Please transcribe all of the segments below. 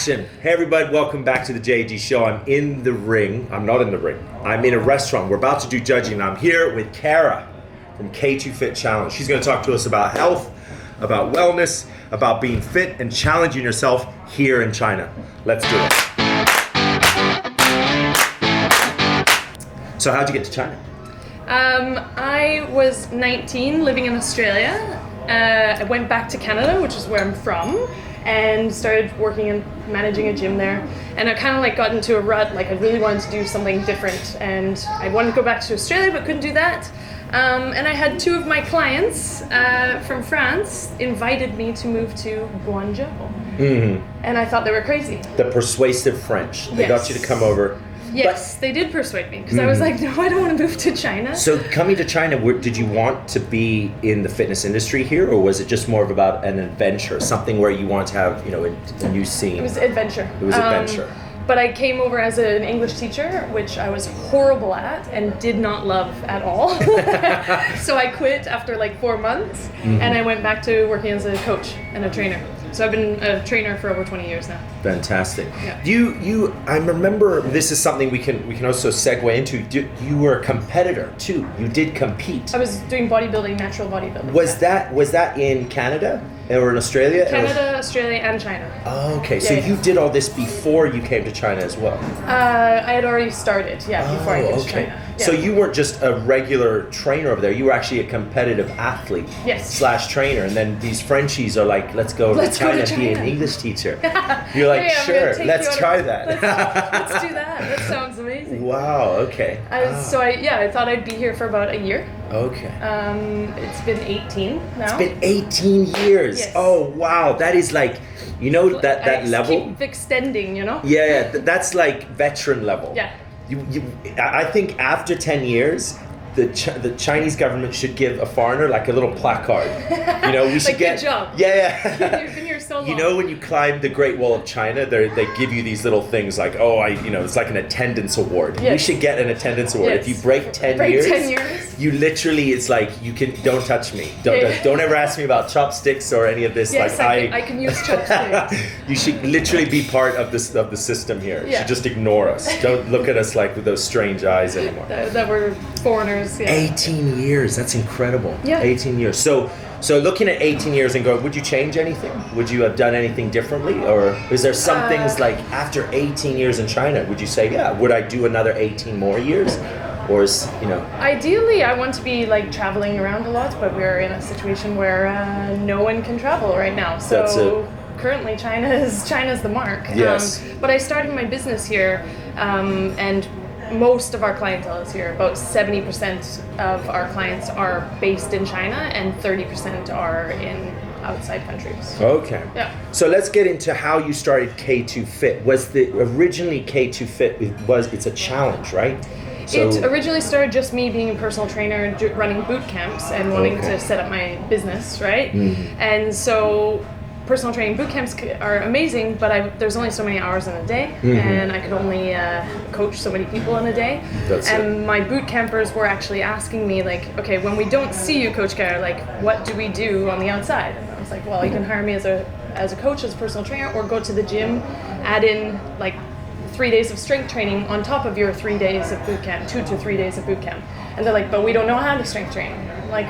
Action! Hey everybody, welcome back to the JG Show. I'm in the ring. I'm not in the ring. I'm in a restaurant. We're about to do judging and I'm here with Kara from K2 Fit Challenge. She's going to talk to us about health, about wellness, about being fit and challenging yourself here in China. Let's do it. So how'd you get to China? I was 19 living in Australia. I went back to Canada, which is where I'm from, and started working and managing a gym there. And I kind of like got into a rut, like I really wanted to do something different. And I wanted to go back to Australia, but couldn't do that. And I had two of my clients from France invited me to move to Guangzhou. Mm-hmm. And I thought they were crazy. The persuasive French. They got you to come over. Yes, they did persuade me because I was like, no, I don't want to move to China. So coming to China, did you want to be in the fitness industry here, or was it just more of about an adventure, something where you want to have, you know, a new scene? It was adventure. It was adventure. But I came over as an English teacher, which I was horrible at and did not love at all. So I quit after like 4 months, and I went back to working as a coach and a trainer. So I've been a trainer for over 20 years now. Fantastic. Yeah. I remember this is something we can also segue into. You were a competitor too. You did compete. I was doing bodybuilding, natural bodybuilding. Was that in Canada or in Australia? Canada, Australia, and China. Oh, okay. So you did all this before you came to China as well? I had already started, before I came to China. Yeah. So you weren't just a regular trainer over there. You were actually a competitive athlete / trainer. And then these Frenchies are like, let's go to China and be an English teacher. You're like, sure, let's try that. Let's do that. That sounds amazing. Wow, okay. So I thought I'd be here for about a year. Okay. It's been 18 now. It's been 18 years. Yes. Oh, wow. That is like, you know, that level. Keep extending, you know? Yeah, that's like veteran level. Yeah. I think after 10 years, the Chinese government should give a foreigner like a little placard. You know, we should like, good job. Yeah. You've been here so long. You know, when you climb the Great Wall of China, they give you these little things like, it's like an attendance award. Yes. We should get an attendance award. Yes. If you break 10 years, you literally, it's like, don't touch me. Don't ever ask me about chopsticks or any of this. Yes, I can use chopsticks. You should literally be part of the system here. You should just ignore us. Don't look at us like with those strange eyes anymore. that we're foreigners. Yeah. 18 years, that's incredible. Yeah. 18 years. So looking at 18 years and going, would you change anything? Would you have done anything differently? Or is there some things like after 18 years in China, would you say, would I do another 18 more years? Or is, Ideally, I want to be like traveling around a lot, but we're in a situation where no one can travel right now. So that's it. Currently China's the mark. Yes. But I started my business here, and most of our clientele is here. About 70% of our clients are based in China and 30% are in outside countries. Okay. Yeah. So let's get into how you started K2 Fit. Originally K2 Fit it's a challenge, right? So, it originally started just me being a personal trainer, running boot camps and wanting to set up my business, right? Mm-hmm. And so personal training boot camps are amazing, but there's only so many hours in a day, and I could only coach so many people in a day. My boot campers were actually asking me, like, okay, when we don't see you, Coach Kara, like, what do we do on the outside? And I was like, well, you can hire me as a coach, as a personal trainer, or go to the gym, add in like 3 days of strength training on top of your 3 days of boot camp, 2 to 3 days of boot camp. And they're like, but we don't know how to strength train. I'm like,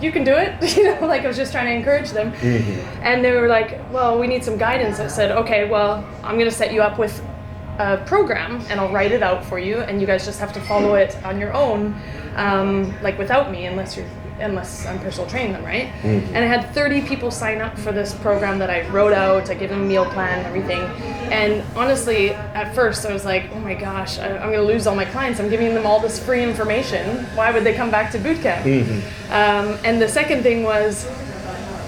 you can do it. Like I was just trying to encourage them. Mm-hmm. And they were like, well, we need some guidance. I said, okay, well, I'm going to set you up with a program and I'll write it out for you. And you guys just have to follow it on your own, like without me, unless I'm personal training them, right? Mm-hmm. And I had 30 people sign up for this program that I wrote out. I gave them a meal plan and everything. And honestly, at first I was like, oh my gosh, I'm going to lose all my clients. I'm giving them all this free information. Why would they come back to boot camp? Mm-hmm. And the second thing was,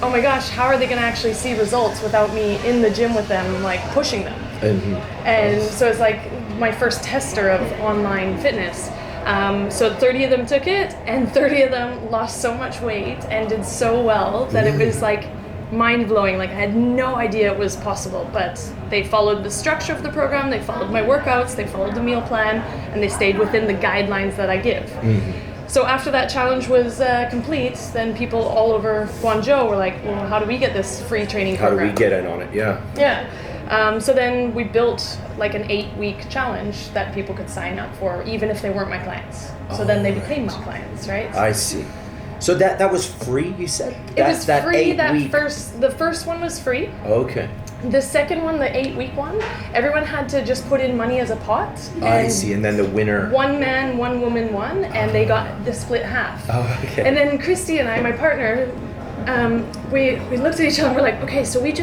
oh my gosh, how are they going to actually see results without me in the gym with them, like pushing them? Mm-hmm. And so it's like my first tester of online fitness. So 30 of them took it, and 30 of them lost so much weight and did so well that it was like mind-blowing. Like I had no idea it was possible, but they followed the structure of the program, they followed my workouts, they followed the meal plan, and they stayed within the guidelines that I give. Mm-hmm. So after that challenge was complete, then people all over Guangzhou were like, well, how do we get this free training program? How do we get in on it? Yeah. Yeah. So then we built like an 8-week challenge that people could sign up for, even if they weren't my clients. So then they became my clients, right? I see. So that was free, you said? It was free. Week. The first one was free. Okay. The second one, the 8-week one, everyone had to just put in money as a pot. I see, and then the winner. One man, one woman won, and they got the split half. Oh, okay. And then Christy and I, my partner, we looked at each other and we're like, okay, so we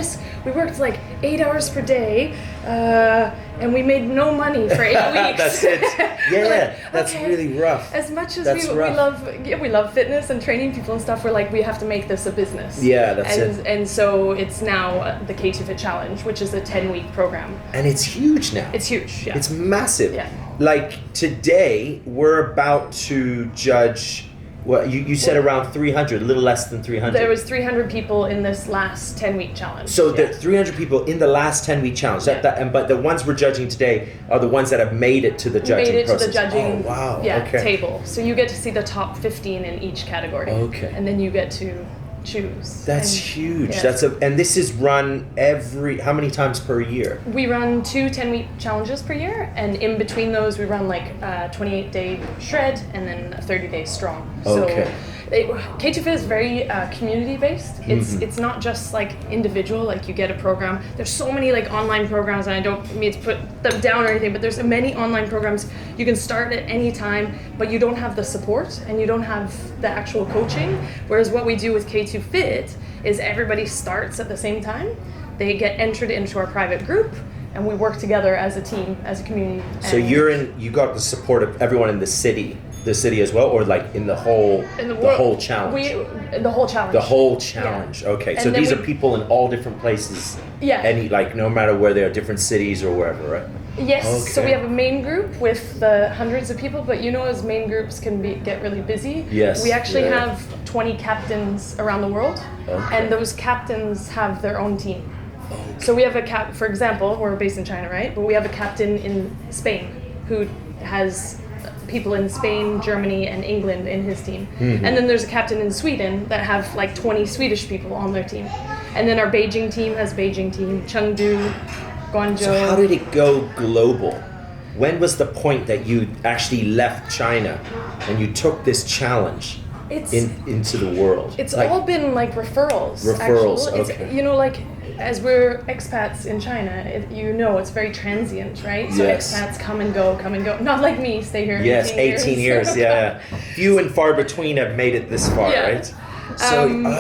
worked like 8 hours per day, and we made no money for 8 weeks. That's it. Yeah, like, that's okay. really rough. As much as That's rough. we love fitness and training people and stuff, we're like, we have to make this a business. Yeah, that's it. And so it's now the K2 Fit Challenge, which is a 10-week program. And it's huge now. It's huge, yeah. It's massive. Yeah. Like today, we're about to judge. Well, you said around 300, a little less than 300. There was 300 people in this last 10-week challenge. So there are 300 people in the last 10-week challenge. Yeah. But the ones we're judging today are the ones that have made it to the judging process. To the judging Okay. table. So you get to see the top 15 in each category. Okay. And then you get to choose. That's huge. Yeah. And this is run how many times per year? We run 2 10-week challenges per year, and in between those we run like a 28-day shred and then a 30-day strong. Okay. So K2 Fit is very community-based. It's not just like individual, like you get a program. There's so many like online programs, and I don't mean to put them down or anything, but there's many online programs. You can start at any time, but you don't have the support and you don't have the actual coaching. Whereas what we do with K2 Fit is everybody starts at the same time. They get entered into our private group, and we work together as a team, as a community. So you got the support of everyone in the city as well, or like in the whole challenge? The whole challenge. The whole challenge. Yeah. Okay. And So then these are people in all different places. Yeah. No matter where they are, different cities or wherever, right? Yes. Okay. So we have a main group with the hundreds of people, but as main groups can get really busy. Yes. We actually have 20 captains around the world, Okay. and those captains have their own team. Okay. So we have for example, we're based in China, right? But we have a captain in Spain who has people in Spain, Germany, and England in his team. Mm-hmm. And then there's a captain in Sweden that have like 20 Swedish people on their team. And then our Beijing team has Beijing team, Chengdu, Guangzhou. So how did it go global? When was the point that you actually left China and you took this challenge into the world? It's all been like referrals. Referrals, actually. okay. As we're expats in China, it's very transient, right? So Yes. expats come and go. Not like me, stay here. Yes, 18 years, yeah. Few and far between have made it this far, Yeah. right?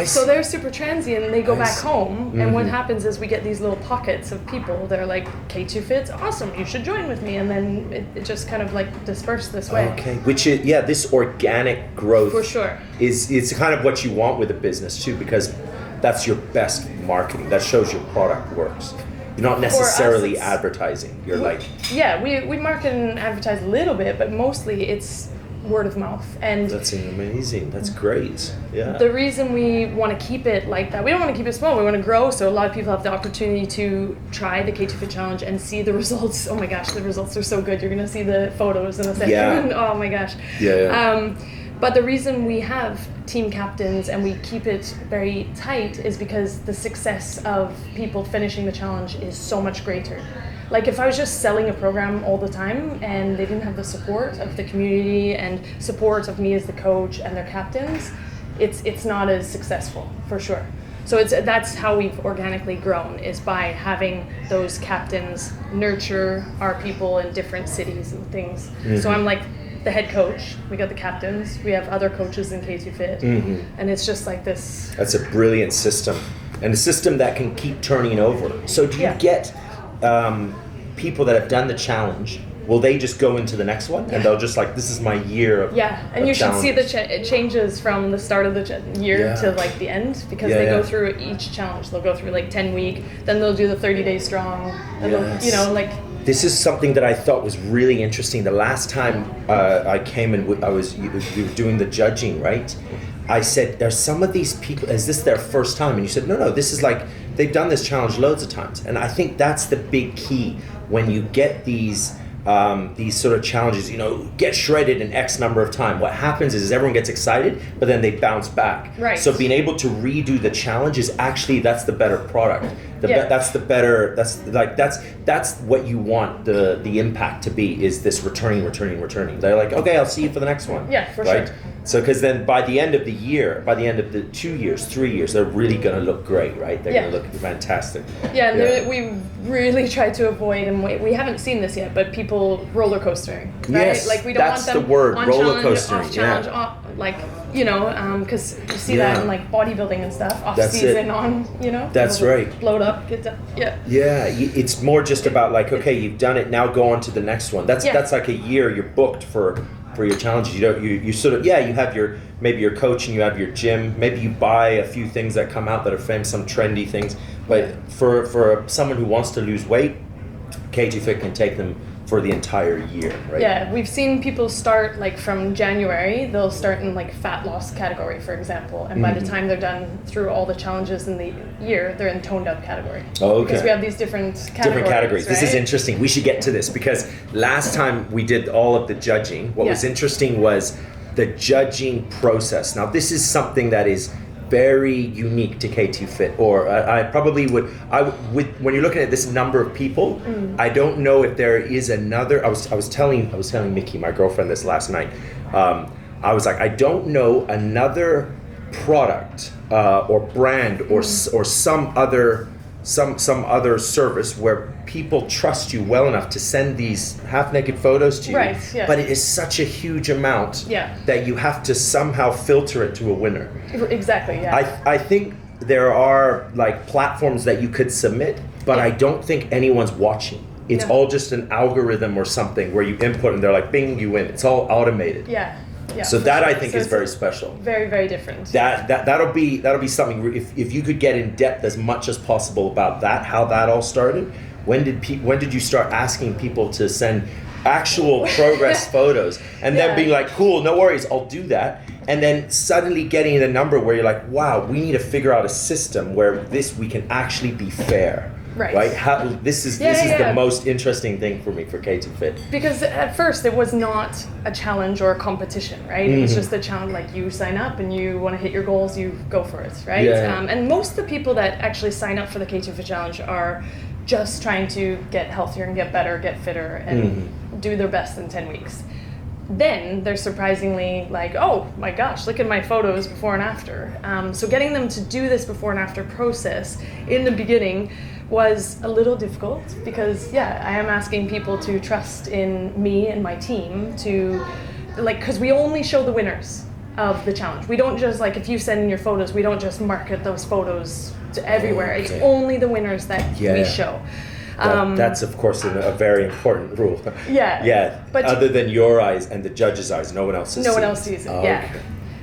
So they're super transient, and they go back home, and what Mm-hmm. happens is we get these little pockets of people that are like, K2 Fit's awesome, you should join with me, and then it just kind of like dispersed this way. Okay, which is, this organic growth For sure. is kind of what you want with a business too, because that's your best marketing. That shows your product works. You're not necessarily advertising. You're like... Yeah, we market and advertise a little bit, but mostly it's word of mouth. And that's amazing. That's great. Yeah. the reason we want to keep it like that, we don't want to keep it small, we want to grow, so a lot of people have the opportunity to try the K2 Fit Challenge and see the results. Oh my gosh, the results are so good. You're going to see the photos in a second. Yeah. Oh my gosh. Yeah. But the reason we have team captains and we keep it very tight is because the success of people finishing the challenge is so much greater. Like if I was just selling a program all the time and they didn't have the support of the community and support of me as the coach and their captains, it's not as successful, for sure. So that's how we've organically grown, is by having those captains nurture our people in different cities and things. Mm-hmm. So I'm like the head coach, we got the captains, we have other coaches in K2 Fit, and it's just like this. That's a brilliant system, and a system that can keep turning over. So do you get people that have done the challenge, will they just go into the next one and they'll just like, this is my year of and you should see the changes from the start of the year to like the end, because they go through each challenge. They'll go through like 10-week, then they'll do the 30-day strong, and This is something that I thought was really interesting. The last time I came and we were doing the judging, right? I said, are some of these people, is this their first time? And you said, no, this is like, they've done this challenge loads of times. And I think that's the big key when you get these these sort of challenges, get shredded in X number of time. What happens is everyone gets excited, but then they bounce back. Right. So being able to redo the challenge is actually, that's the better product. That's what you want the impact to be, is this returning. They're like, okay, I'll see you for the next one. Yeah, for right? sure. So, because then by the end of the year, by the end of the 2 years, 3 years, they're really going to look great, right? They're going to look fantastic. Yeah, and we really try to avoid, and we haven't seen this yet, but people roller coastering, right? Yes, like we don't that's want them the word, on roller challenge, coastering, off challenge, off, like, because you see that in like bodybuilding and stuff, off That's season, it. on, That's right. Bloat up, get down, Yeah, it's more just about like, okay, you've done it, now go on to the next one. That's like a year you're booked for your challenges. You sort of, you have maybe your coach and you have your gym. Maybe you buy a few things that come out that are famous, some trendy things. But for someone who wants to lose weight, K2 Fit can take them for the entire year, right? Yeah, we've seen people start like from January, they'll start in like fat loss category, for example, and by the time they're done through all the challenges in the year, they're in toned up category. Oh, okay. Because we have these different categories. This is interesting. We should get to this, because last time we did all of the judging, what was interesting was the judging process. Now, this is something that is very unique to K2 Fit, or I probably would, when you're looking at this number of people, I don't know if there is another. I was telling Mickey, my girlfriend, this last night. I was like, I don't know another product or brand or some other service where people trust you well enough to send these half-naked photos to you, right, yeah. But it is such a huge amount that you have to somehow filter it to a winner. Exactly, yeah. I think there are like platforms that you could submit, but I don't think anyone's watching. It's all just an algorithm or something where you input and they're like, bing, you win. It's all automated. Yeah. So that I think is very special. Very, very different. That'll be something. If you could get in depth as much as possible about that, how that all started. When did you start asking people to send actual progress photos, and then being like, cool, no worries, I'll do that, and then suddenly getting the number where you're like, wow, we need to figure out a system where we can actually be fair. Right. This is the most interesting thing for me for K2 Fit. Because at first it was not a challenge or a competition, right? It was just a challenge, like you sign up and you want to hit your goals, you go for it, right? Yeah. And most of the people that actually sign up for the K2 Fit Challenge are just trying to get healthier and get better, get fitter, and do their best in 10 weeks. Then they're surprisingly like, oh my gosh, look at my photos before and after. So getting them to do this before and after process in the beginning was a little difficult, because I am asking people to trust in me and my team to, like, because we only show the winners of the challenge. We don't just, like, if you send in your photos, we don't just market those photos to everywhere. Okay. It's only the winners that we show. That's of course a very important rule. But other than your eyes and the judge's eyes, no one else sees it. No one else sees it. Okay.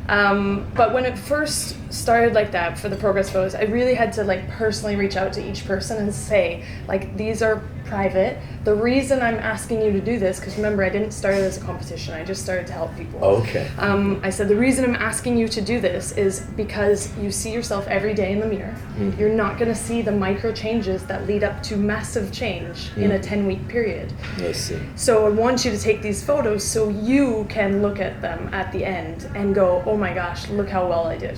But when it first started like that for the progress photos, I really had to like personally reach out to each person and say, like, these are private. The reason I'm asking you to do this, because remember, I didn't start it as a competition, I just started to help people. Okay. I said, the reason I'm asking you to do this is because you see yourself every day in the mirror. You're not going to see the micro changes that lead up to massive change in a 10-week period. I see. So I want you to take these photos so you can look at them at the end and go, oh my gosh, look how well I did.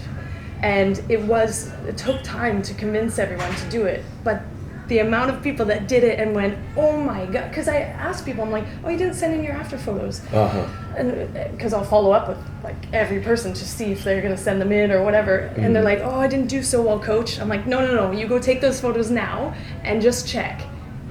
And it took time to convince everyone to do it, but the amount of people that did it and went, oh my god, because I asked people, I'm like, oh, you didn't send in your after photos, and because I'll follow up with like every person to see if they're going to send them in or whatever, and they're like, oh, I didn't do so well, coach. I'm like, no, you go take those photos now and just check,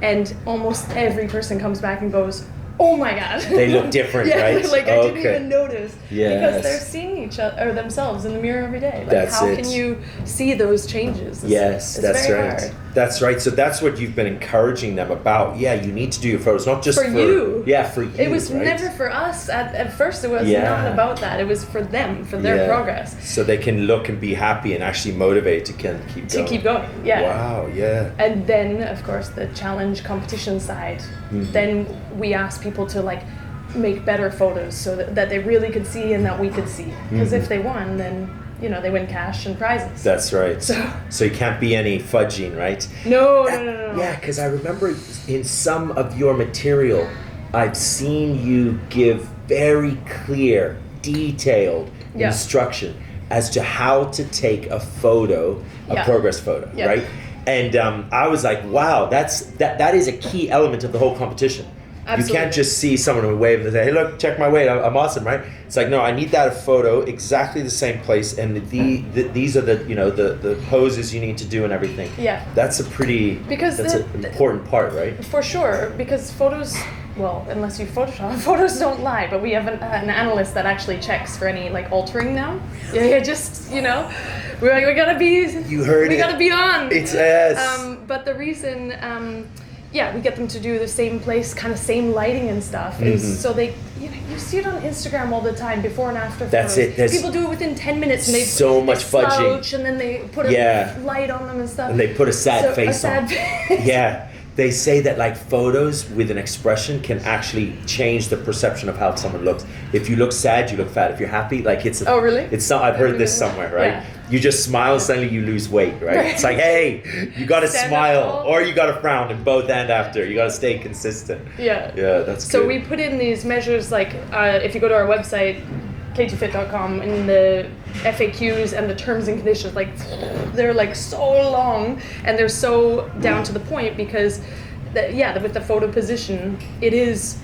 and almost every person comes back and goes, oh my god, they look different, right? Like I didn't even notice, because they're seeing each other or themselves in the mirror every day. Like, how can you see those changes? It's that's very right. hard. That's right. So that's what you've been encouraging them about. Yeah, you need to do your photos, not just for you. Yeah, for you. It was right? never for us. At first, it was not about that. It was for them, for their progress. So they can look and be happy and actually motivated to keep going. Keep going. Yeah. Wow. Yeah. And then, of course, the challenge competition side. Then we asked people to like make better photos so that they really could see and that we could see. Because if they won, then they win cash and prizes. That's right. So you can't be any fudging, right? No. Yeah, because I remember in some of your material, I've seen you give very clear, detailed Yeah. instruction as to how to take a photo, a Yeah. progress photo, Yeah. right? And I was like, wow, that is a key element of the whole competition. Absolutely. You can't just see someone who wave and say, hey, look, check my weight, I'm awesome, right? It's like, no, I need that photo exactly the same place, and these are the, you know, the poses you need to do and everything. Yeah. That's a pretty, Because that's an important part, right? For sure, because photos, well, unless you Photoshop, photos don't lie, but we have an analyst that actually checks for any like altering now. Yeah, just, you know, we gotta be, You heard we it. gotta be on. It's yes. But the reason, yeah, we get them to do the same place, kind of same lighting and stuff, is so they, you know, you see it on Instagram all the time, before and after That's photos. it. There's People do it within 10 minutes, and they so much slouch, fudging. and then they put Yeah. a light on them and stuff. And they put a sad face a sad on. face. Yeah. They say that like photos with an expression can actually change the perception of how someone looks. If you look sad, you look fat. If you're happy, like it's Oh, really? It's not. I've heard this somewhere, right? Yeah. You just smile, suddenly you lose weight, right? It's like, hey, you got to Stand up smile tall. or you got to frown, and both and after. You got to stay consistent. Yeah. Yeah, that's So good. we put in these measures, like if you go to our website, k2fit.com, in the FAQs and the terms and conditions, like they're like so long and they're so down to the point, because with the photo position, it is.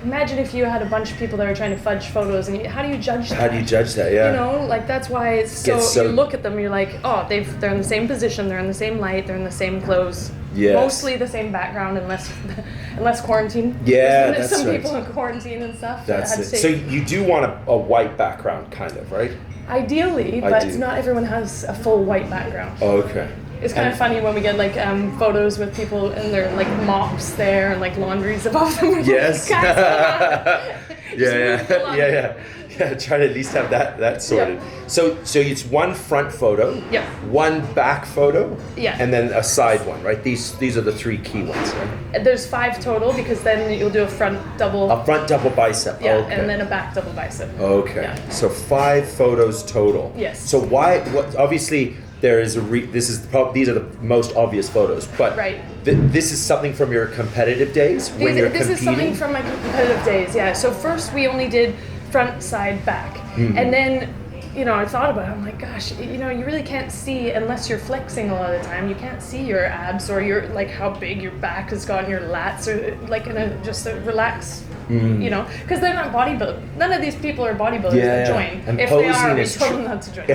Imagine if you had a bunch of people that are trying to fudge photos, and how do you judge that? How do you judge that? Yeah. You know, like that's why it's so, Gets so- you look at them, you're like, oh, they're in the same position, they're in the same light, they're in the same clothes, Yes. mostly the same background, unless quarantine. Yeah, There's that's some right. people in quarantine and stuff. That's had to it. take- So you do want a white background, kind of, right? Ideally, I but do. not everyone has a full white background. Oh, okay. It's kind of funny when we get like photos with people and their like mops there and like laundries above them. We're Yes. like, "Guys, yeah, move the line." yeah. Try to at least have that sorted. Yeah. So it's one front photo, Yeah. one back photo, Yeah. and then a side one, right? These are the three key ones, right? There's 5 total, because then you'll do a front double. A front double bicep. Yeah, Okay. and then a back double bicep. Okay. Yeah. So 5 photos total. Yes. So what? Obviously, there is these are the most obvious photos, but Right. This is something from your competitive days when you're This competing. is something from my competitive days, yeah. So first we only did front, side, back. Mm-hmm. And then, you know, I thought about it, I'm like, gosh, you know, you really can't see, unless you're flexing a lot of the time, you can't see your abs or your, like how big your back has gotten, your lats, or like in just a relaxed, you know, because they're not bodybuilders. None of these people are bodybuilders that join. And if they are, posing we is told them not to join.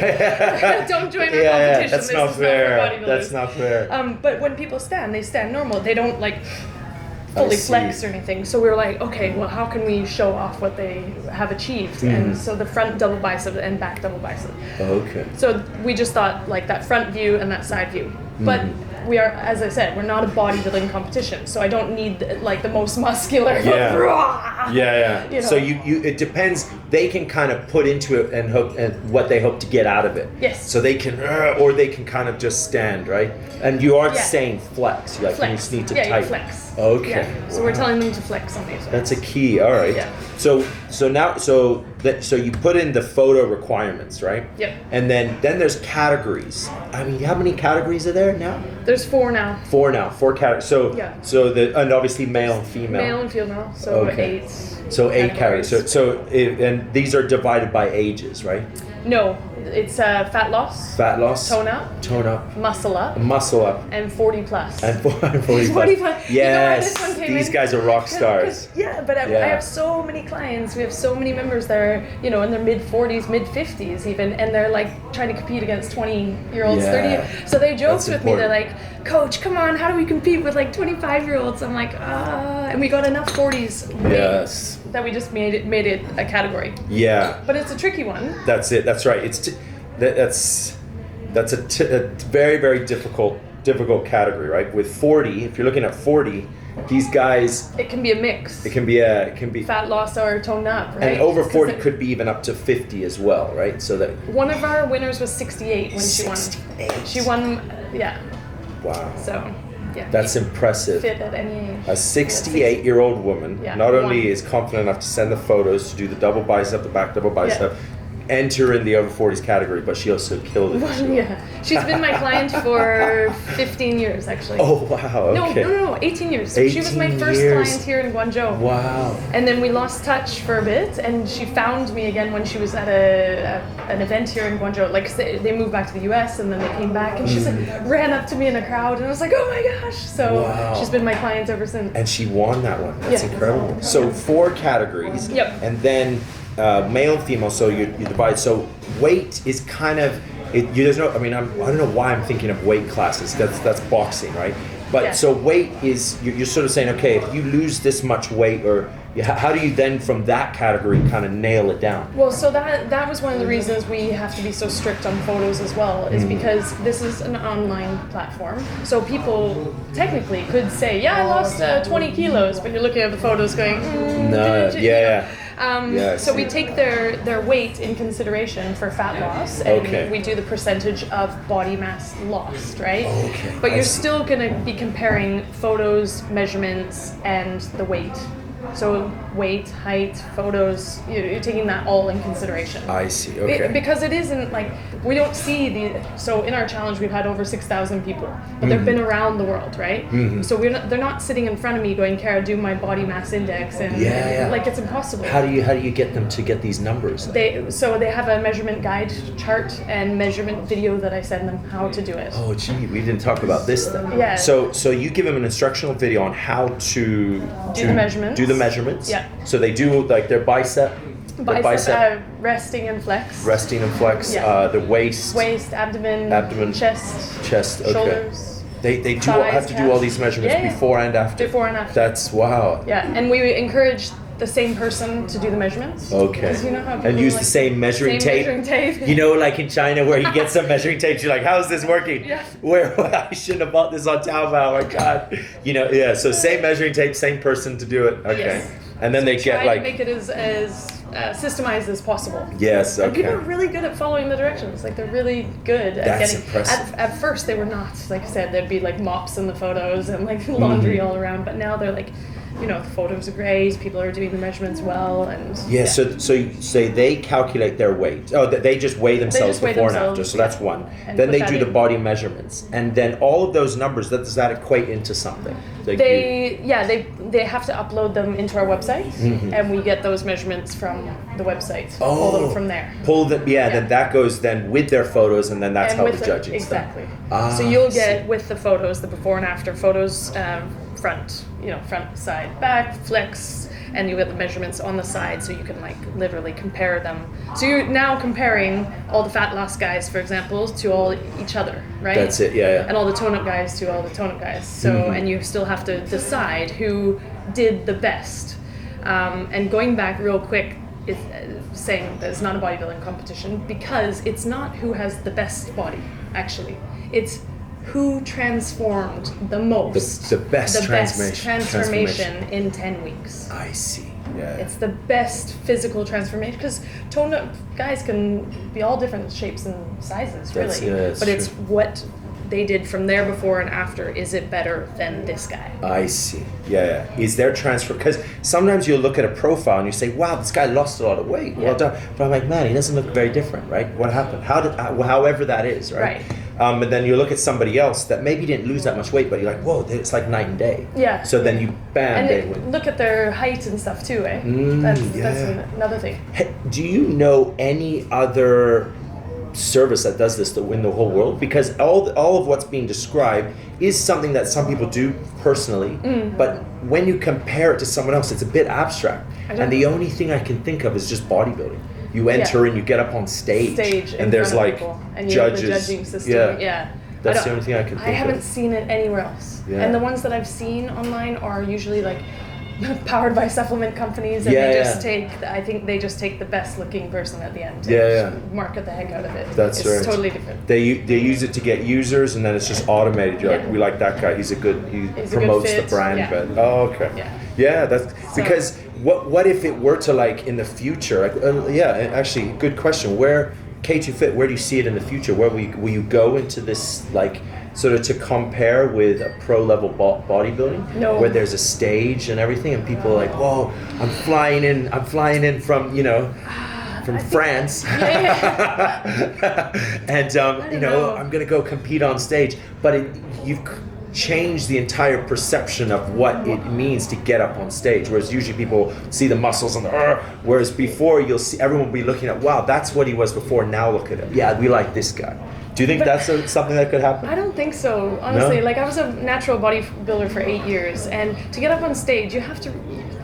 Don't join our Yeah, competition. that's This not is fair. Not for bodybuilders. That's not fair. But when people stand, they stand normal. They don't like fully see. flex or anything. So we were like, okay, well, how can we show off what they have achieved? Mm-hmm. And so the front double bicep and back double bicep. Okay. So we just thought like that front view and that side view. But Mm-hmm. we are, as I said, we're not a bodybuilding competition. So I don't need like the most muscular. Yeah. Rah! Yeah. You know. So you it depends. They can kind of put into it and hope and what they hope to get out of it. Yes. So they can, or they can kind of just stand, right? And you are Yeah. saying flex. Like Flex. you just need to Yeah, you tighten. flex. Okay. Yeah. So we're telling them to flex on these ones. That's a key. All right. Yeah. So you put in the photo requirements, right? Yep. And then there's categories. I mean, how many categories are there now? There's 4 now. 4 now. 4 categories. So Yeah. and obviously male and female. Male and female. So Okay. 8. So 8 categories. And these are divided by ages, right? No, it's fat loss, Fat loss, tone up, muscle up, muscle up, and 40 plus. and 40 plus. 40 plus. You know why this Yes, one came these in? guys are rock stars. Yeah, but I Yeah. have so many clients. We have so many members that are, you know, in their mid 40s, mid 50s even, and they're like trying to compete against 20-year-olds, Yeah. 30. So they joke That's with me. They're important. like, "Coach, come on, how do we compete with like 25-year-olds?" I'm like, and we got enough 40s Yes. that we just made it a category. Yeah. But it's a tricky one. That's it. That's right. That's a very, very difficult category, right? With 40, if you're looking at 40, these guys, It can be a mix. it can be Fat loss or tone up, right? and over 40 'Cause could be even up to 50 as well, right? So that one of our winners was 68 when she won. 68. She won, yeah. Wow, So, yeah. that's impressive. Fit at any age. A 68-year-old woman Yeah, not only one. is confident enough to send the photos to do the double bicep, the back double bicep, enter in the over 40s category, but she also killed it. Yeah, she's been my client for 15 years actually. Oh wow! Okay. No, 18 years. So she was my first client here in Guangzhou. Wow. And then we lost touch for a bit, and she found me again when she was at an event here in Guangzhou. Like they moved back to the US, and then they came back, and she ran up to me in a crowd, and I was like, oh my gosh! So she's been my client ever since. And she won that one. That's incredible. So 4 categories. Yep. And then male and female. So you divide. So weight is kind of. There's no. I mean, I don't know why I'm thinking of weight classes. That's boxing, right? But so weight is you're sort of saying, okay, if you lose this much weight, or how do you then from that category kind of nail it down? Well, so that was one of the reasons we have to be so strict on photos as well, is because this is an online platform. So people technically could say, yeah, I lost 20 kilos, but you're looking at the photos going, no, so we take their weight in consideration for fat loss, and we do the percentage of body mass lost, right? Okay. But you're still going to be comparing photos, measurements, and the weight. So weight, height, photos, you're taking that all in consideration. I see, okay. Because it isn't like, we don't see so in our challenge we've had over 6,000 people, but they've been around the world, right? So they're not sitting in front of me going, Kara, do my body mass index, and like it's impossible. How do you get them to get these numbers? They have a measurement guide chart and measurement video that I send them how to do it. Oh gee, we didn't talk about this then. Yeah. So you give them an instructional video on how to do the measurements. Yeah. So they do like their bicep, resting and flex. The waist, abdomen, chest, okay. shoulders. They do have to do all these measurements before and after. That's wow. Yeah, and we encourage the same person to do the measurements. Okay. You know how and use the same measuring tape. You know, like in China where you get some measuring tape, you're like, how's this working? Yeah. Where I shouldn't have bought this on Taobao. Oh my God. You know, so same measuring tape, same person to do it. Okay. Yes. And then they get like. To make it as systemized as possible. Yes. Okay. And people are really good at following the directions. Like they're really good at That's getting. Impressive. At first they were not. Like I said, there'd be like mops in the photos and like laundry all around. But now they're like, you know, the photos are great. People are doing the measurements well, and So you say they calculate their weight. Oh, they just weigh themselves before and after. So that's one. And then they do the body measurements, and then all of those numbers. Does that equate into something? Like they have to upload them into our website, and we get those measurements from the website. Pull them from there. Then that goes then with their photos, and then that's how the judging exactly. Done. So you'll get with the photos, the before and after photos, front, side, back, flex, and you get the measurements on the side, so you can like literally compare them. So you're now comparing all the fat loss guys, for example, to all each other, right? That's it, yeah. And all the tone up guys to all the tone up guys. So and you still have to decide who did the best. And going back real quick, is saying that it's not a bodybuilding competition because it's not who has the best body. Actually, it's who transformed the most. The best transformation in 10 weeks. I see. Yeah. It's the best physical transformation because toned up guys can be all different shapes and sizes, really. But it's what they did from their before and after. Is it better than this guy? I see. Yeah. Is there transfer? Because sometimes you'll look at a profile and you say, "Wow, this guy lost a lot of weight. Well done." But I'm like, man, he doesn't look very different, right? What happened? However that is, right? And then you look at somebody else that maybe didn't lose that much weight, but you're like, whoa, it's like night and day. Yeah. So then you, bam, they win. Look at their height and stuff too, eh? That's another thing. Hey, do you know any other service that does this to win the whole world? Because all of what's being described is something that some people do personally, but when you compare it to someone else, it's a bit abstract. And the only thing I can think of is just bodybuilding. You enter and you get up on stage and there's like and judges. The judging system. That's the only thing I can think of. I haven't seen it anywhere else. And the ones that I've seen online are usually like powered by supplement companies, and I think they just take the best looking person at the end and market the heck out of it. It's totally different. They use it to get users, and then it's just automated. You're like, we like that guy. He promotes the brand. But that's because what if it were to like in the future? Actually, good question. Where K2 Fit? Where do you see it in the future? Where will you go into this like? Sort of to compare with a pro level bodybuilding, where there's a stage and everything, and people are like, "Whoa, I'm flying in from from France. And you know, I'm gonna go compete on stage, but you've changed the entire perception of what it means to get up on stage. Whereas usually people see the muscles and whereas before you'll see everyone will be looking at, wow, that's what he was before. Now look at him. Yeah, we like this guy. Do you think that's something that could happen? I don't think so, honestly. No? Like, I was a natural bodybuilder for 8 years, and to get up on stage, you have to.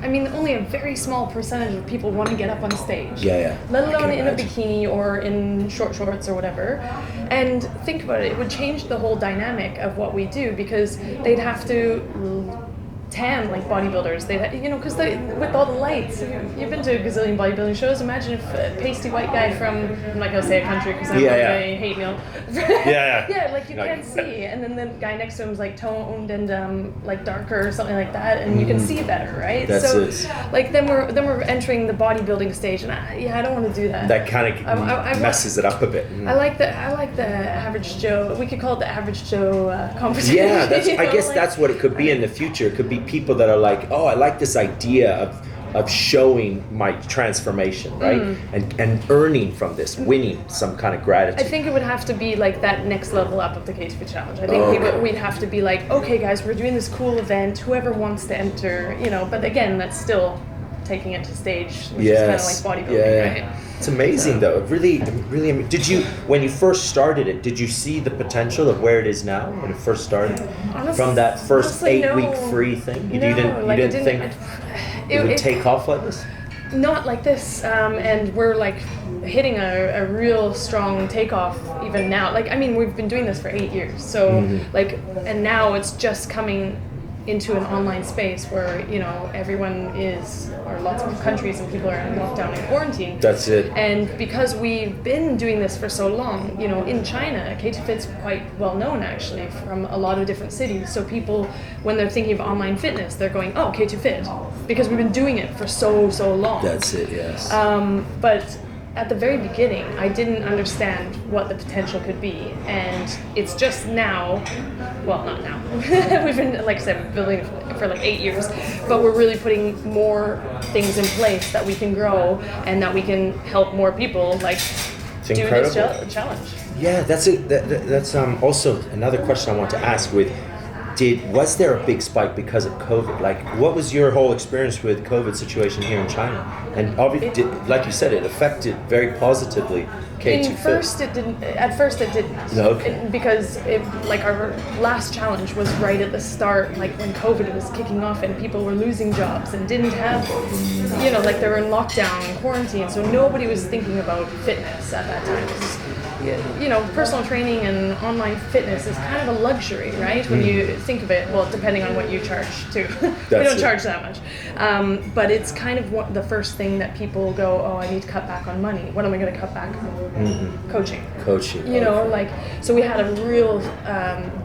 I mean, only a very small percentage of people want to get up on stage. Yeah. Let alone in a bikini or in short shorts or whatever. And think about it, it would change the whole dynamic of what we do, because they'd have to tan like bodybuilders. They, you know, because with all the lights, you've been to a gazillion bodybuilding shows. Imagine if a pasty white guy from, I'm not gonna say a country because I'm a hate meal. Yeah, like you can't see, and then the guy next to him is like toned and like darker or something like that, and you can see better, right? Like then we're entering the bodybuilding stage, and I don't want to do that. That kind of messes it up a bit. I like the average Joe. We could call it the average Joe competition. Yeah, I guess that's what it could be in the future. It could be people that are like, oh, I like this idea of showing my transformation, right? And earning from this, winning some kind of gratitude. I think it would have to be like that next level up of the K2 Fit Challenge. I think we'd have to be like, okay guys, we're doing this cool event, whoever wants to enter, you know, but again, that's still taking it to stage, which is kind of like bodybuilding, right? It's amazing though. Really. Did you, when you first started it, did you see the potential of where it is now when it first started? From that first 8-week free thing, you didn't think it would take off like this? Not like this, and we're like hitting a real strong takeoff even now. Like, I mean, we've been doing this for 8 years, so like, and now it's just coming into an online space where, you know, everyone is, or lots of countries and people are in lockdown and quarantine. That's it. And because we've been doing this for so long, you know, in China, K2 Fit's quite well known actually from a lot of different cities. So people, when they're thinking of online fitness, they're going, oh, K2 Fit, because we've been doing it for so long. That's it, yes. But at the very beginning, I didn't understand what the potential could be, and it's just now, well, not now, we've been, like I said, building for like 8 years, but we're really putting more things in place that we can grow and that we can help more people, like, do this challenge. Yeah, that's it. That's also another question I want to ask with, was there a big spike because of COVID? Like, what was your whole experience with COVID situation here in China? And obviously, like you said, it affected very positively K2 Fit. At first it didn't. Okay. Because like our last challenge was right at the start, like when COVID was kicking off and people were losing jobs and didn't have, you know, like they were in lockdown and quarantine, so nobody was thinking about fitness at that time. You know, personal training and online fitness is kind of a luxury, right? When you think of it, well, depending on what you charge too. We don't charge that much. But it's kind of the first thing that people go, oh, I need to cut back on money. What am I going to cut back on? Coaching. You know, like, so we had a real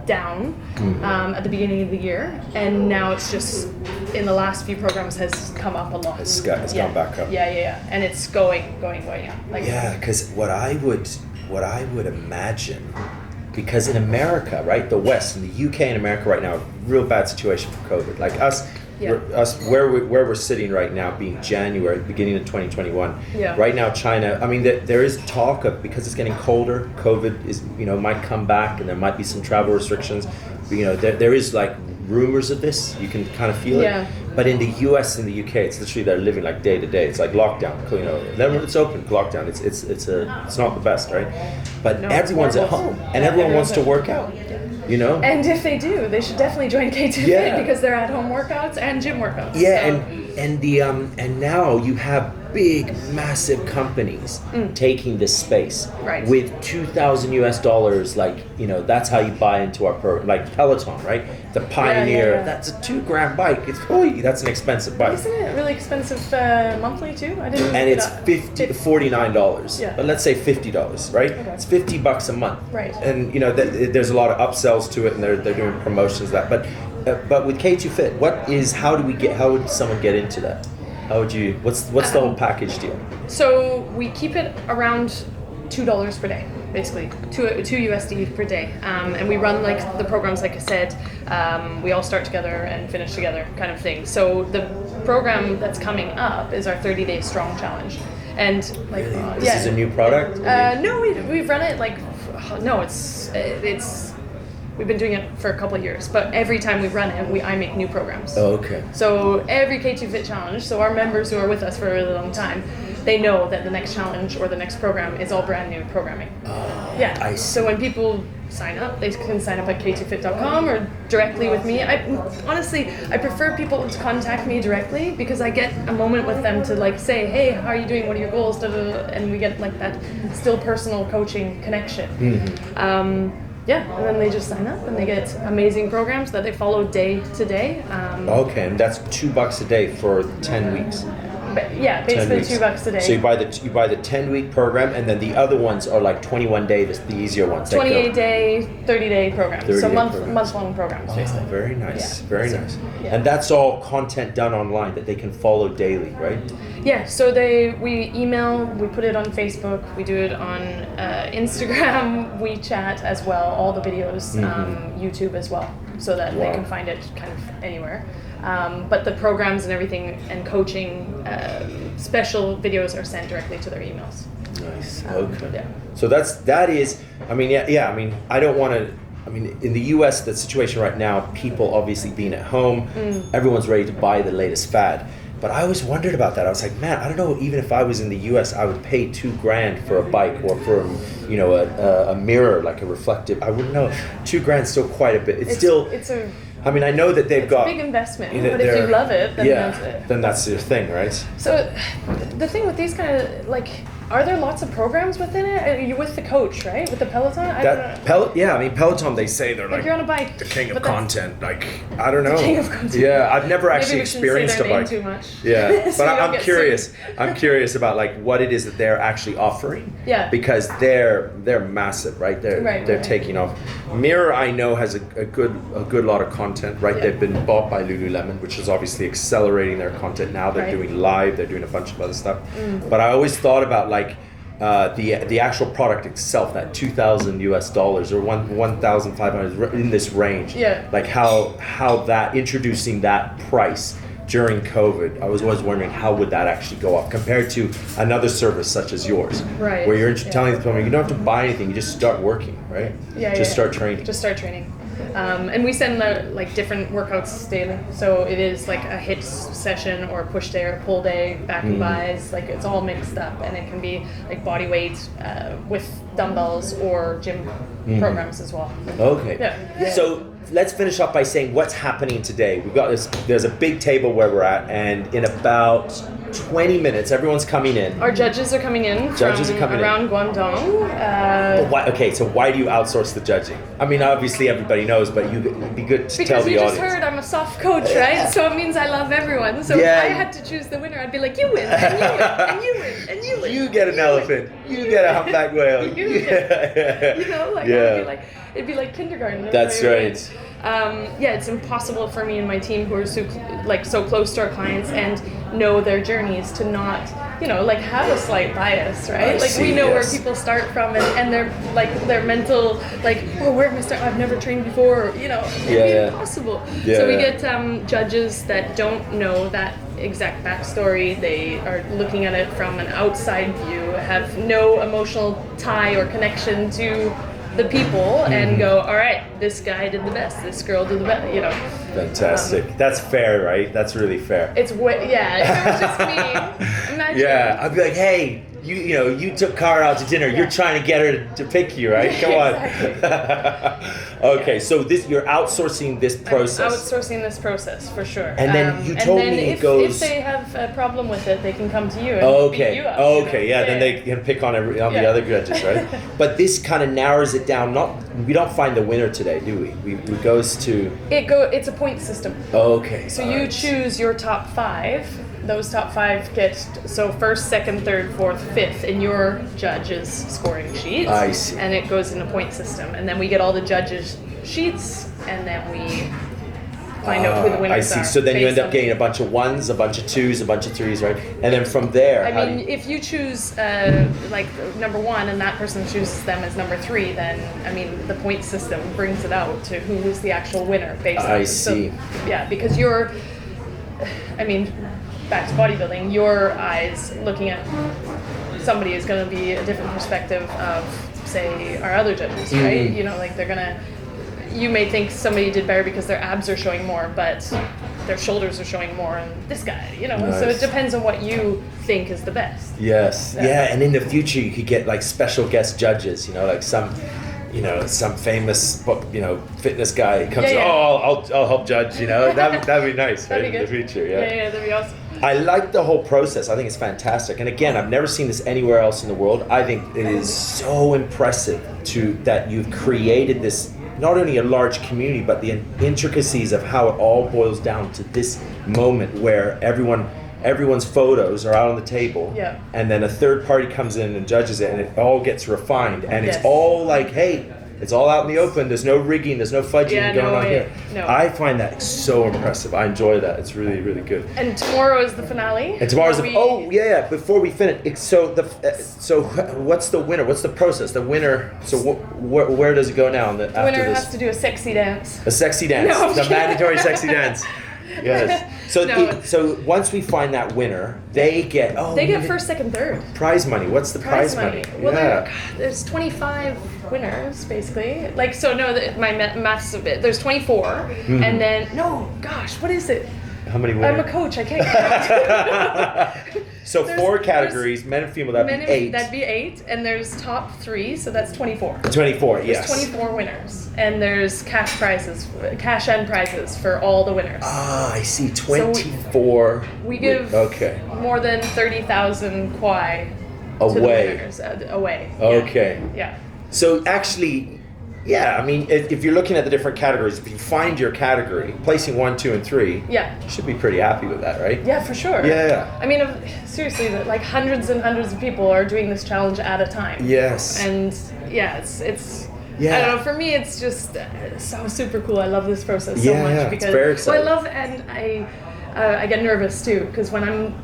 down at the beginning of the year, and now it's just, in the last few programs, has come up a lot. It's gone back up. Yeah. And it's going up. Like, yeah, because what I would imagine, because in America, right, the West, in the UK and America right now, real bad situation for COVID. Like us where we're sitting right now, being January, beginning of 2021. Yeah. Right now, China. I mean, there is talk of, because it's getting colder, COVID is, you know, might come back, and there might be some travel restrictions. But, you know, there is like rumors of this. You can kind of feel it. But in the US and the UK, it's literally they're living like day to day. It's like lockdown. You know, then it's open, lockdown. It's not the best, right? But everyone's at home, and everyone wants to work out. You know. And if they do, they should definitely join K2 Fit, because they're at-home workouts and gym workouts. Yeah, so. And now you have big, massive companies taking this space with $2,000 like, you know, that's how you buy into our program. Like Peloton, right? The Pioneer, that's a $2,000 bike. It's that's an expensive bike. Isn't it really expensive monthly too? I didn't. And it's $49. Yeah. But let's say $50, right? Okay. It's $50 a month. Right. And you know, there's a lot of upsells to it, and they're doing promotions of that. But with K2 Fit, how would someone get into that? How would you? What's the whole package deal? So we keep it around $2 per day, basically, two USD per day, and we run like the programs, like I said. We all start together and finish together, kind of thing. So the program that's coming up is our 30-day strong challenge, And like, This is a new product? No, we've run it like, no, it's we've been doing it for a couple of years, but every time we run it, I make new programs. Oh, okay. So every K2 Fit challenge, so our members who are with us for a really long time, they know that the next challenge or the next program is all brand new programming. Yeah. I see. So when people sign up, they can sign up at k2fit.com or directly with me. Honestly, I prefer people to contact me directly because I get a moment with them to like say, hey, how are you doing? What are your goals? Da, da, da, and we get like that still personal coaching connection. Yeah, and then they just sign up and they get amazing programs that they follow day to day. Okay, and that's $2 a day for 10 weeks. Yeah, basically $2 a day. So you buy the 10-week program, and then the other ones are like 21-day, the easier ones. 28-day, 30-day programs. 30-day So programs. month-long programs, basically. Oh, very nice, Yeah. very nice. And that's all content done online that they can follow daily, right? Yeah, so we email, we put it on Facebook, we do it on Instagram, WeChat as well, all the videos, YouTube as well, so that they can find it kind of anywhere. But the programs and everything and coaching special videos are sent directly to their emails. Nice. Okay. Yeah. So that is. I mean, yeah. I mean, I don't want to. I mean, in the U.S., the situation right now, people obviously being at home, everyone's ready to buy the latest fad. But I always wondered about that. I was like, man, I don't know. Even if I was in the U.S., I would pay $2,000 for a bike or for, a mirror, like a reflective. I wouldn't know. $2,000 is still quite a bit. It's a. I mean, I know that they've got a big investment, but if you love it, then that's it. Then that's your thing, right? So, the thing with these kind of like, are there lots of programs within it? You're with the coach, right? With the Peloton? I don't know. Yeah, I mean, Peloton, they say they're like you're on a bike, the king of content. Like, I don't know. The king of content. Yeah, I've never actually Maybe we shouldn't experienced say their a name bike. too much. Yeah, So but you don't I'm get curious. sued. I'm curious about like what it is that they're actually offering. Yeah. Because they're massive, right? They're taking off. Mirror, I know, has a good lot of content, right? Yeah. They've been bought by Lululemon, which is obviously accelerating their content now. They're doing live. They're doing a bunch of other stuff. But I always thought about like. The actual product itself, that $2,000 US or 1,500 in this range. Yeah. Like how that introducing that price during COVID, I was always wondering how would that actually go up compared to another service such as yours, right? Where you're telling the people you don't have to buy anything, you just start working, right? Start training. Just start training. And we send out like different workouts daily. So it is like a HIIT session or a push day or a pull day, back and buys, like it's all mixed up, and it can be like body weight with dumbbells or gym programs as well. Okay. Yeah. So let's finish up by saying what's happening today. We've got this. There's a big table where we're at, and in about 20 minutes, everyone's coming in. Our judges are coming in around Guangdong. But why, so why do you outsource the judging? I mean, obviously everybody knows, but it'd be good to tell the audience. Because you just heard I'm a soft coach, right? So it means I love everyone. So if I had to choose the winner, I'd be like, you win, and you win, and you win, and you win. You get an elephant. You get a humpback whale. I'd be like, it'd be like kindergarten. That's right. It's impossible for me and my team, who are so close to our clients and know their journeys, to not, have a slight bias, right? We know where people start from, and their mental, where am I start? I've never trained before, it'd be impossible. So we get judges that don't know that exact backstory. They are looking at it from an outside view, have no emotional tie or connection to the people, and go, all right, this guy did the best, this girl did the best, Fantastic. That's fair, right? That's really fair. If it was just me, imagine. Yeah, I'd be like, hey, you took Cara out to dinner. You're trying to get her to pick you, right? Come on. Okay, so you're outsourcing this process. I'm outsourcing this process for sure. And then you told me it goes. If they have a problem with it, they can come to you and beat you up. Then they can pick on the other judges, right? But this kind of narrows it down. We don't find the winner today, do we? We goes to. It's a point system. Okay. So you choose your top 5. Those top 5 get first, second, third, fourth, fifth in your judges' scoring sheets. I see. And it goes in a point system, and then we get all the judges' sheets, and then we find out who the winners are. I see. So then you end up getting a bunch of 1s, a bunch of 2s, a bunch of 3s, right? And then from there, if you choose number 1 and that person chooses them as number 3, then the point system brings it out to who was the actual winner based on. I see. So, because back to bodybuilding, your eyes looking at somebody is going to be a different perspective of, say, our other judges, right? You know, like you may think somebody did better because their abs are showing more, but their shoulders are showing more, and this guy, you know. Nice. So it depends on what you think is the best. Yes. Yeah, and in the future you could get like special guest judges, you know, like some famous, fitness guy comes. Yeah. Oh, I'll help judge. You know, that'd be nice, right? That'd be In the good. future, Yeah, that'd be awesome. I like the whole process. I think it's fantastic. And again, I've never seen this anywhere else in the world. I think it is so impressive that you've created this, not only a large community, but the intricacies of how it all boils down to this moment where everyone's photos are out on the table, Yeah. and then a third party comes in and judges it, and it all gets refined, and it's Yes. all like, hey, it's all out in the open. There's no rigging. There's no fudging going on here. No. I find that so impressive. I enjoy that. It's really, really good. And tomorrow is the finale. And tomorrow's before we finish. So what's the winner? What's the process? The winner. So where does it go now? The After winner this? has to do a sexy dance. A sexy dance. No, I'm The kidding. mandatory sexy dance. Yes. So No. so once we find that winner, they get First, second, third. prize money. What's the prize money? Well, Yeah. there's 25 winners basically. Like, so no, my math's a bit. There's 24, and then what is it? How many I'm winners? a coach. I can't count. So There's- 4 categories, men and female. That'd be 8. That'd be 8, and there's top 3, so that's 24. 24. There's Yes. 24 winners, and there's cash and prizes for all the winners. Ah, I see. 24. We give more than 30,000 kwai to the Away. winners away. Okay. Yeah. So actually, yeah, I mean, if you're looking at the different categories, if you find your category, placing 1, 2, and 3, Yeah. you should be pretty happy with that, right? Yeah, for sure. Yeah. I mean, seriously, like hundreds and hundreds of people are doing this challenge at a time. Yes. And yeah, it's. Yeah. I don't know. For me, it's just so super cool. I love this process so much it's because very exciting. I love, and I get nervous too because when I'm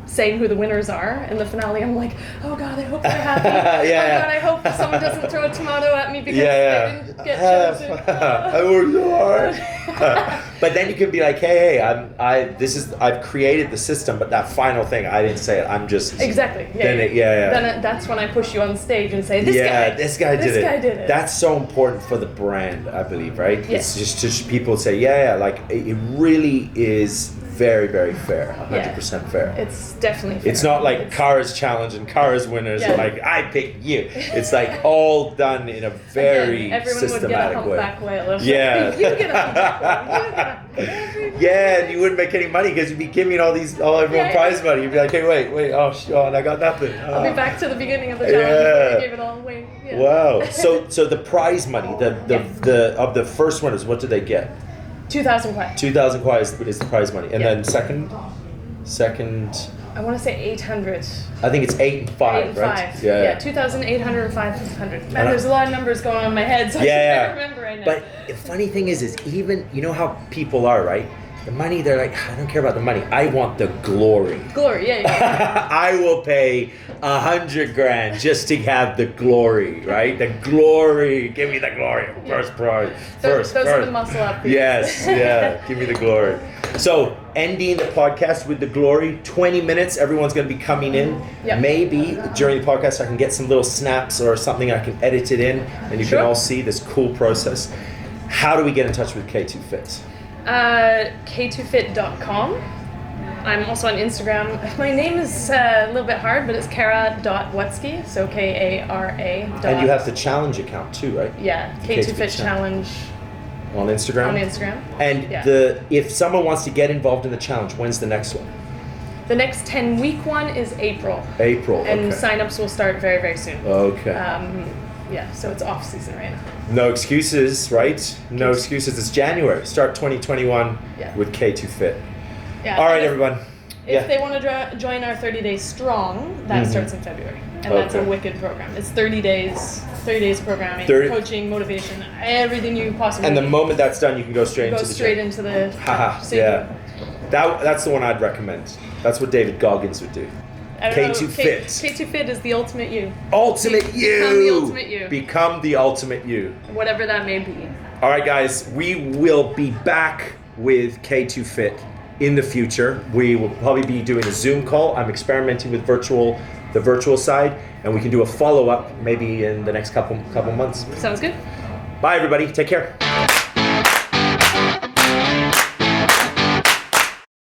saying who the winners are in the finale, I'm like, oh god, I hope they're happy. Yeah. Oh god, I hope someone doesn't throw a tomato at me because they didn't get chosen. I worked so hard. But then you can be like, hey, I've created the system, but that final thing, I didn't say it. I'm just Exactly. Yeah. Then That's when I push you on stage and say, this guy did it. That's so important for the brand, I believe, right? Yes. It's just people say, like it really is very, very fair, 100% fair. It's definitely fair. It's not like Kara's challenge and Kara's winners are like, I pick you. It's like all done in a very systematic way. Everyone would get a humpback whale. Yeah. You get a humpback whale. Yeah, and you wouldn't make any money because you'd be giving everyone prize money. You'd be like, hey, wait, oh, Sean, I got nothing. I'll be back to the beginning of the challenge before I gave it all away. Yeah. Wow. So the prize money, the of the first winners, what did they get? 2,000 kwai. 2,000 kwai is the prize money, and then second. I want to say 800. I think it's 8 and 5, 8 and right? 5. Yeah, 2,800 and 500. Man, there's a lot of numbers going on in my head, so I can't remember right now. But the funny thing is even, you know how people are, right? The money, they're like, I don't care about the money. I want the glory. Glory, yeah. I will pay $100,000 just to have the glory, right? The glory. Give me the glory. First prize. Those are the muscle up people. Yes, yeah. Give me the glory. So, ending the podcast with the glory, 20 minutes, everyone's going to be coming in. Yep. Maybe during the podcast I can get some little snaps or something, I can edit it in, and you can all see this cool process. How do we get in touch with K2 Fit? K2fit.com. I'm also on Instagram. My name is a little bit hard, but it's Kara.Wutzke, so Kara. And you have the challenge account too, right? Yeah, K2Fit Challenge on Instagram. on Instagram. And if someone wants to get involved in the challenge, when's the next one? The next 10-week one is April. April, And okay. sign-ups will start very, very soon. Okay. Yeah, so it's off season right now. No excuses, right? No excuses. It's January. Start 2021 with K2 Fit. Yeah. All right, everyone. If they want to join our 30 Days Strong, that starts in February. And that's a wicked program. It's 30 days programming, coaching, motivation, everything you possibly need. And the need. moment that's done, you can go straight into the gym. into the That's the one I'd recommend. That's what David Goggins would do. K2 Fit. K2 Fit is the ultimate you. Ultimate you. Become the ultimate you. Become the ultimate you. Whatever that may be. All right, guys. We will be back with K2 Fit in the future. We will probably be doing a Zoom call. I'm experimenting with the virtual side, and we can do a follow-up maybe in the next couple months. Sounds good. Bye, everybody. Take care.